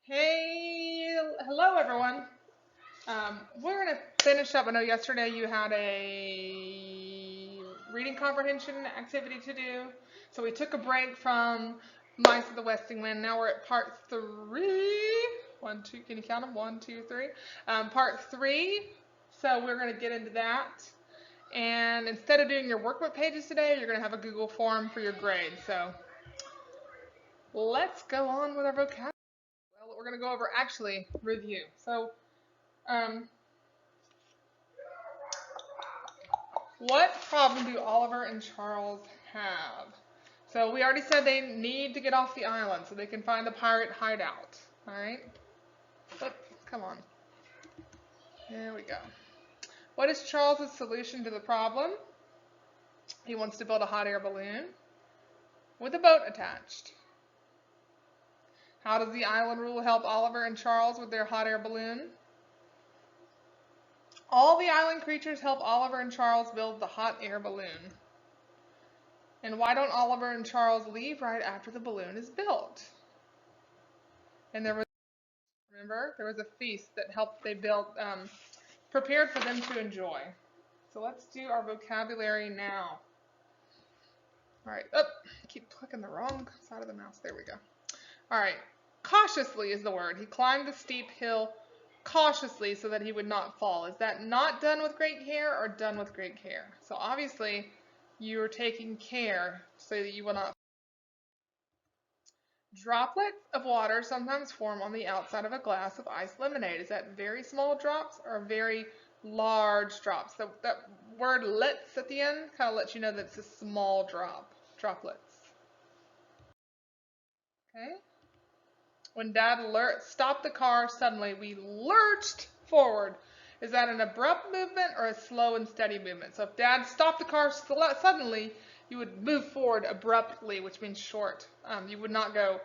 Hey, hello everyone. We're gonna finish up. I know yesterday you had a reading comprehension activity to do, so we took a break from Mice of the Westing Wind. Now we're at part three. One, two. Can you count them? One, two, three. Part three. So we're gonna get into that. And instead of doing your workbook pages today, you're gonna have a Google form for your grade. So let's go on with our vocabulary. Well, we're gonna go over actually review. So Um, what problem do Oliver and Charles have? So we already said they need to get off the island so they can find the pirate hideout. All right. But come on. There we go. What is Charles's solution to the problem? He wants to build a hot air balloon with a boat attached. How does the island rule help Oliver and Charles with their hot air balloon? All the island creatures help Oliver and Charles build the hot air balloon. And why don't Oliver and Charles leave right after the balloon is built? And remember, there was a feast that helped they build, prepared for them to enjoy. So let's do our vocabulary now. All right, keep clicking the wrong side of the mouse. There we go. All right, cautiously is the word. He climbed the steep hill cautiously so that he would not fall. Is that not done with great care or done with great care? So obviously, you're taking care so that you will not. Droplets of water sometimes form on the outside of a glass of iced lemonade. Is that very small drops or very large drops? So that word "lets" at the end kind of lets you know that it's a small droplets. Okay. When Dad stopped the car suddenly, we lurched forward. Is that an abrupt movement or a slow and steady movement? So if Dad stopped the car suddenly, you would move forward abruptly, which means short. You would not go,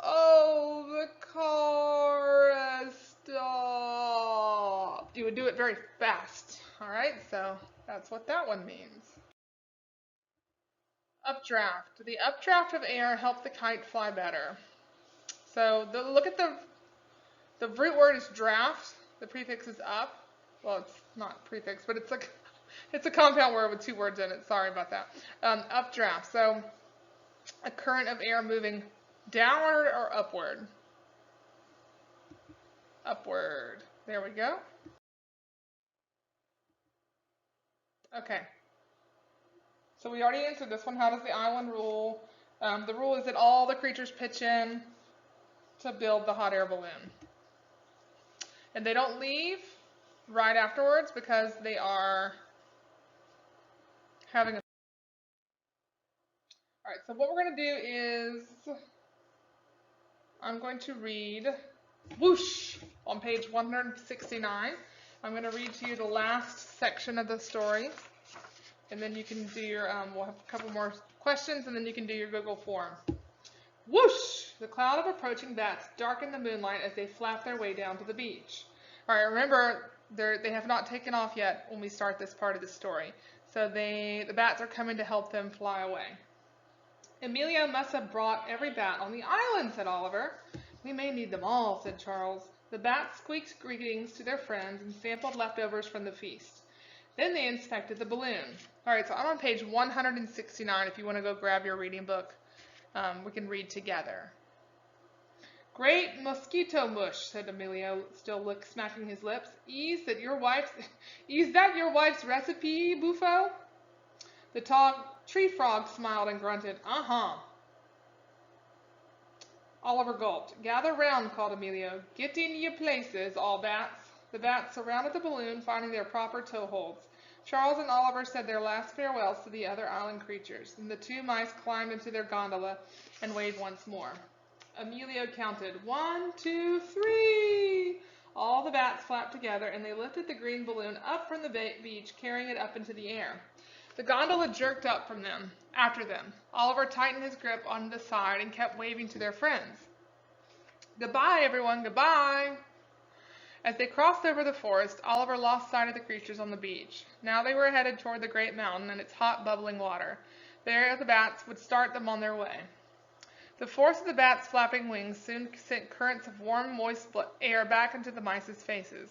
"Oh, the car has stopped." You would do it very fast. All right, so that's what that one means. Updraft. The updraft of air helped the kite fly better. So look at the root word is draft. The prefix is up. Well, it's not prefix, but it's a compound word with two words in it. Sorry about that. Updraft. So a current of air moving downward or upward. Upward. There we go. Okay. So we already answered this one. How does the island rule? The rule is that all the creatures pitch in to build the hot air balloon. And they don't leave right afterwards because they are having a... All right, so what we're going to do is I'm going to read whoosh on page 169. I'm going to read to you the last section of the story. And then you can do your, we'll have a couple more questions, and then you can do your Google form. Whoosh! The cloud of approaching bats darkened the moonlight as they flapped their way down to the beach. All right, remember, they have not taken off yet when we start this part of the story. So the bats are coming to help them fly away. Emilio must have brought every bat on the island, said Oliver. We may need them all, said Charles. The bats squeaked greetings to their friends and sampled leftovers from the feast. Then they inspected the balloon. All right, so I'm on page 169 if you want to go grab your reading book. We can read together. Great mosquito mush, said Emilio, still smacking his lips. Is that your wife's recipe, Bufo? The tall tree frog smiled and grunted. Uh-huh. Oliver gulped. Gather round, called Emilio. Get in your places, all bats. The bats surrounded the balloon, finding their proper toeholds. Charles and Oliver said their last farewells to the other island creatures. Then the two mice climbed into their gondola and waved once more. Emilio counted 1, 2, 3. All the bats flapped together, and they lifted the green balloon up from the beach, carrying it up into the air. The gondola jerked up from them, after them. Oliver tightened his grip on the side and kept waving to their friends. Goodbye, everyone, goodbye. As they crossed over the forest, Oliver lost sight of the creatures on the beach. Now they were headed toward the great mountain and its hot, bubbling water. There the bats would start them on their way. The force of the bat's flapping wings soon sent currents of warm, moist air back into the mice's faces.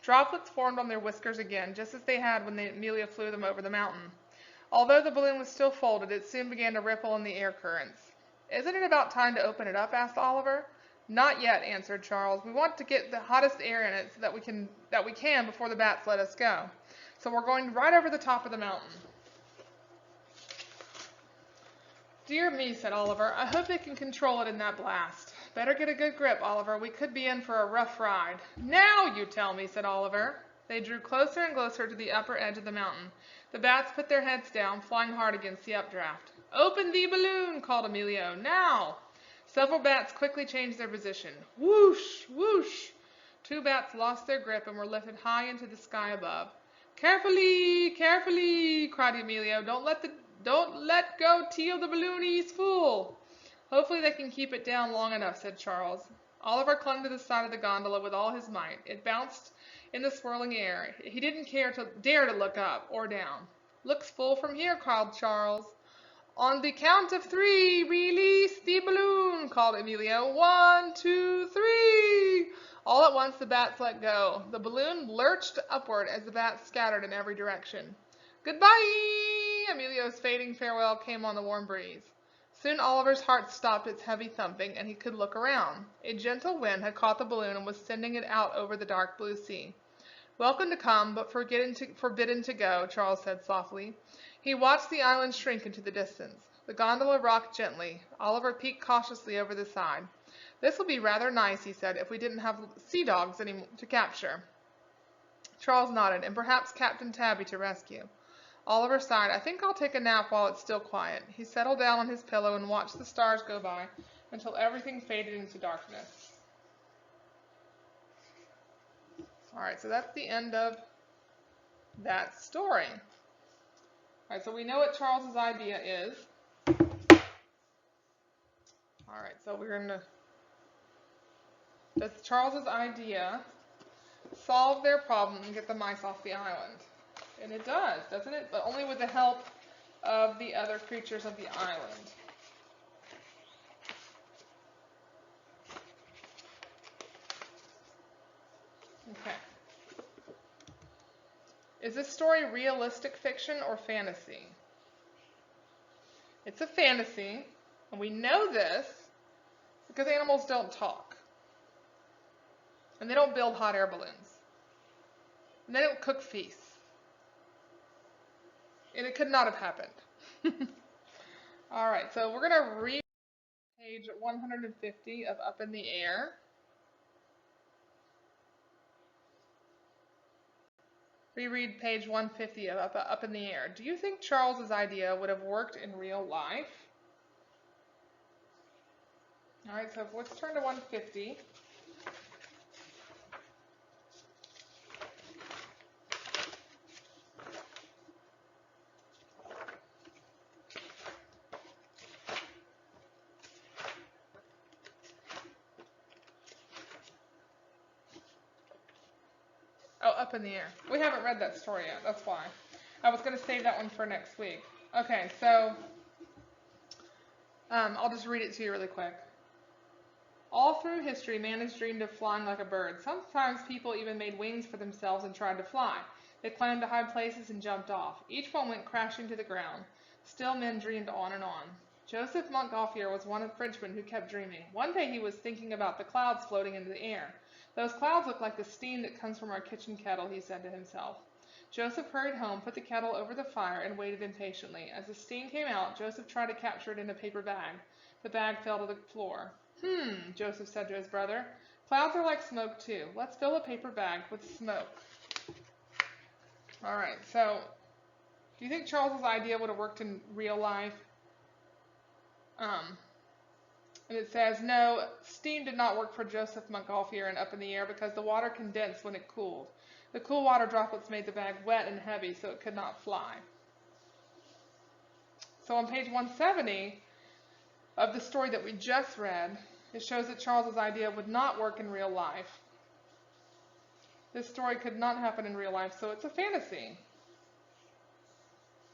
Droplets formed on their whiskers again, just as they had when Amelia flew them over the mountain. Although the balloon was still folded, it soon began to ripple in the air currents. "Isn't it about time to open it up?" asked Oliver. "Not yet," answered Charles. "We want to get the hottest air in it so that we can before the bats let us go. So we're going right over the top of the mountain." "Dear me," said Oliver. "I hope they can control it in that blast. Better get a good grip, Oliver. We could be in for a rough ride." "Now you tell me," said Oliver. They drew closer and closer to the upper edge of the mountain. The bats put their heads down, flying hard against the updraft. "Open the balloon!" called Emilio. "Now!" Several bats quickly changed their position. Whoosh! Whoosh! 2 bats lost their grip and were lifted high into the sky above. "Carefully! Carefully!" cried Emilio. Don't let go till the balloon is full." "Hopefully they can keep it down long enough," said Charles. Oliver clung to the side of the gondola with all his might. It bounced in the swirling air. He didn't dare to look up or down. "Looks full from here," called Charles. "On the count of 3, release the balloon," called Emilio. 1, 2, 3. All at once the bats let go. The balloon lurched upward as the bats scattered in every direction. "Goodbye!" Emilio's fading farewell came on the warm breeze. Soon Oliver's heart stopped its heavy thumping, and he could look around. A gentle wind had caught the balloon and was sending it out over the dark blue sea. "Welcome to come, but forbidden to go," Charles said softly. He watched the island shrink into the distance. The gondola rocked gently. Oliver peeked cautiously over the side. "This will be rather nice," he said, "if we didn't have sea dogs to capture." Charles nodded, "and perhaps Captain Tabby to rescue." Oliver sighed. "I think I'll take a nap while it's still quiet." He settled down on his pillow and watched the stars go by until everything faded into darkness. All right, so that's the end of that story. All right, so we know what Charles's idea is. All right, so we're going to... Does Charles's idea solve their problem and get the mice off the island? And it does, doesn't it? But only with the help of the other creatures of the island. Okay. Is this story realistic fiction or fantasy? It's a fantasy, and we know this because animals don't talk. And they don't build hot air balloons. And they don't cook feasts. And it could not have happened. All right, so we're going to read page 150 of Up in the Air. Reread page 150 of Up in the Air. Do you think Charles's idea would have worked in real life? All right, so let's turn to 150. Oh, Up in the Air. We haven't read that story yet, that's why. I was going to save that one for next week. Okay, so I'll just read it to you really quick. All through history, man has dreamed of flying like a bird. Sometimes people even made wings for themselves and tried to fly. They climbed to high places and jumped off. Each one went crashing to the ground. Still men dreamed on and on. Joseph Montgolfier was one of the Frenchmen who kept dreaming. One day he was thinking about the clouds floating into the air. "Those clouds look like the steam that comes from our kitchen kettle," he said to himself. Joseph hurried home, put the kettle over the fire, and waited impatiently. As the steam came out, Joseph tried to capture it in a paper bag. The bag fell to the floor. Joseph said to his brother. "Clouds are like smoke, too. Let's fill a paper bag with smoke." All right, so do you think Charles's idea would have worked in real life? And it says, no, steam did not work for Joseph Montgolfier and Up in the Air because the water condensed when it cooled. The cool water droplets made the bag wet and heavy, so it could not fly. So on page 170 of the story that we just read, it shows that Charles's idea would not work in real life. This story could not happen in real life, so it's a fantasy.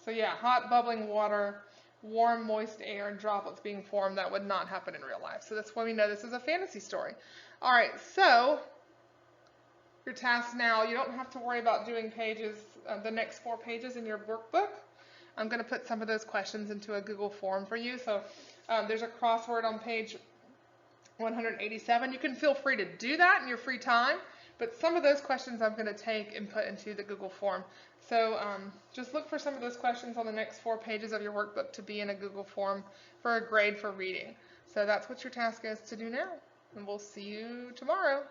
So yeah, hot bubbling water warm, moist air and droplets being formed that would not happen in real life. So that's why we know this is a fantasy story. All right, so your task now, you don't have to worry about doing pages, the next 4 pages in your workbook. I'm going to put some of those questions into a Google form for you. So there's a crossword on page 187. You can feel free to do that in your free time, but some of those questions I'm going to take and put into the Google form. So just look for some of those questions on the next 4 pages of your workbook to be in a Google form for a grade for reading. So that's what your task is to do now, and we'll see you tomorrow.